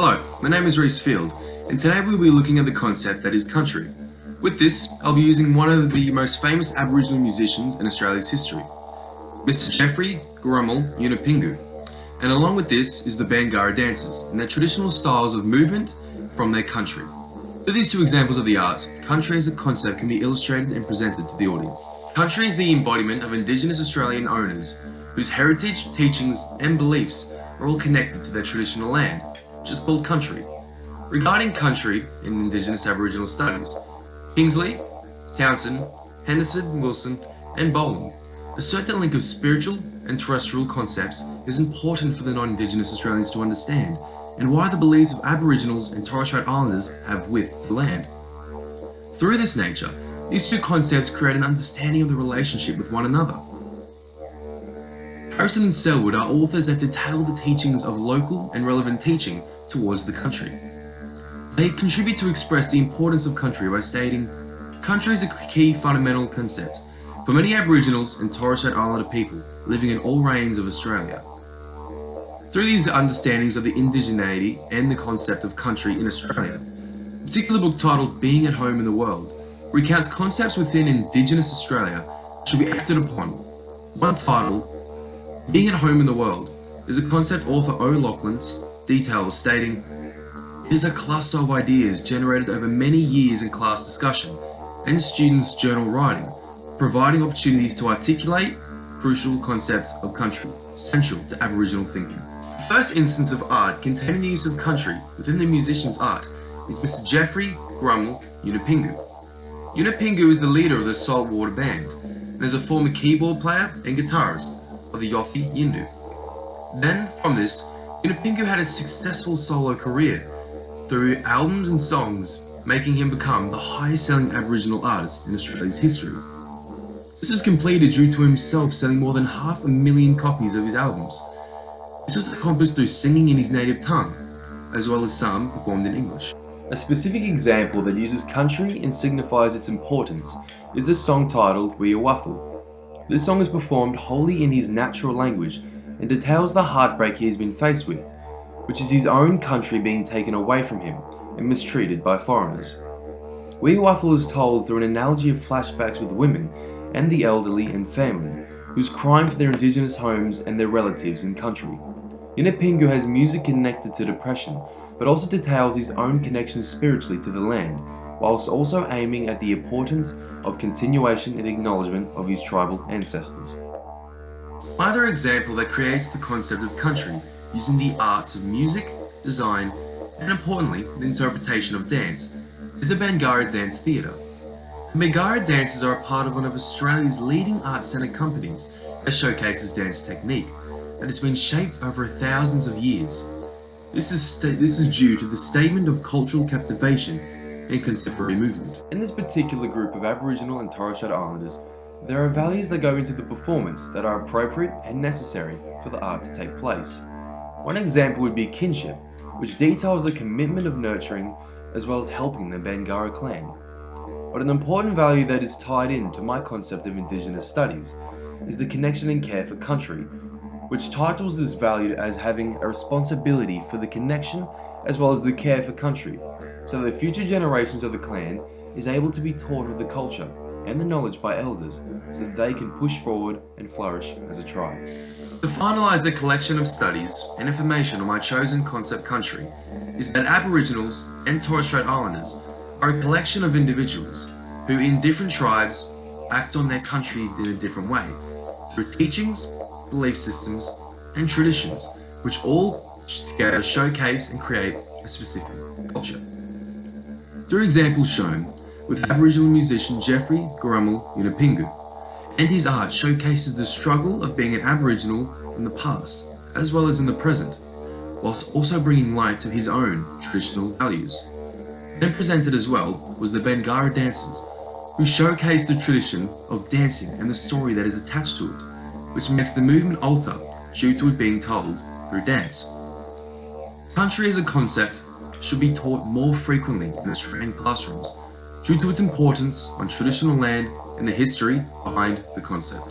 Hello, my name is Rhys and today we'll be looking at the concept that is country. With this, I'll be using one of the most famous Aboriginal musicians in Australia's history, Mr. Geoffrey Grummel Yunupingu. And along with this is the Bangarra dancers and their traditional styles of movement from their country. With these two examples of the arts, country as a concept can be illustrated and presented to the audience. Country is the embodiment of Indigenous Australian owners whose heritage, teachings and beliefs are all connected to their traditional land, which is called country. Regarding country in Indigenous Aboriginal studies, Kingsley, Townsend, Henderson, Wilson and Boland assert that link of spiritual and terrestrial concepts is important for the non-Indigenous Australians to understand, and why the beliefs of Aboriginals and Torres Strait Islanders have with the land. Through this nature, these two concepts create an understanding of the relationship with one another. Harrison and Selwood are authors that detail the teachings of local and relevant teaching towards the country. They contribute to express the importance of country by stating, country is a key fundamental concept for many Aboriginals and Torres Strait Islander people living in all reigns of Australia. Through these understandings of the indigeneity and the concept of country in Australia, a particular book titled Being at Home in the World recounts concepts within Indigenous Australia that should be acted upon. One title, Being at Home in the World, is a concept author O'Loughlin details, stating, it is a cluster of ideas generated over many years in class discussion and students' journal writing, providing opportunities to articulate crucial concepts of country, essential to Aboriginal thinking. The first instance of art containing the use of country within the musician's art is Mr. Geoffrey Grummel Yunupingu. Yunupingu is the leader of the Saltwater Band and is a former keyboard player and guitarist of the Yothi Yindu. Then, from this, Yunupingu had a successful solo career through albums and songs, making him become the highest selling Aboriginal artist in Australia's history. This was completed due to himself selling more than 500,000 copies of his albums. This was accomplished through singing in his native tongue, as well as some performed in English. A specific example that uses country and signifies its importance is the song titled We Waffle. This song is performed wholly in his natural language and details the heartbreak he has been faced with, which is his own country being taken away from him and mistreated by foreigners. We Waffle is told through an analogy of flashbacks with women and the elderly and family, who's crying for their Indigenous homes and their relatives in country. Yunupingu has music connected to depression, but also details his own connection spiritually to the land, whilst also aiming at the importance of continuation and acknowledgement of his tribal ancestors. Another example that creates the concept of country using the arts of music, design, and importantly, the interpretation of dance, is the Bangarra Dance Theatre. The Bangarra dances are a part of one of Australia's leading art centre companies that showcases dance technique that has been shaped over thousands of years. This is due to the statement of cultural captivation and contemporary movement. In this particular group of Aboriginal and Torres Strait Islanders, there are values that go into the performance that are appropriate and necessary for the art to take place. One example would be kinship, which details the commitment of nurturing as well as helping the Bangarra clan. But an important value that is tied into my concept of Indigenous studies is the connection and care for country, which titles this value as having a responsibility for the connection as well as the care for country, so that future generations of the clan is able to be taught of the culture and the knowledge by elders so that they can push forward and flourish as a tribe. To finalise the collection of studies and information on my chosen concept country is that Aboriginals and Torres Strait Islanders are a collection of individuals who in different tribes act on their country in a different way, through teachings, belief systems and traditions, which all together showcase and create a specific culture. Through examples shown, with Aboriginal musician Geoffrey Grummel Yunupingu, and his art showcases the struggle of being an Aboriginal in the past, as well as in the present, whilst also bringing light to his own traditional values. Then presented as well was the Bangarra dancers, who showcase the tradition of dancing and the story that is attached to it, which makes the movement alter due to it being told through dance. Country as a concept should be taught more frequently in Australian classrooms due to its importance on traditional land and the history behind the concept.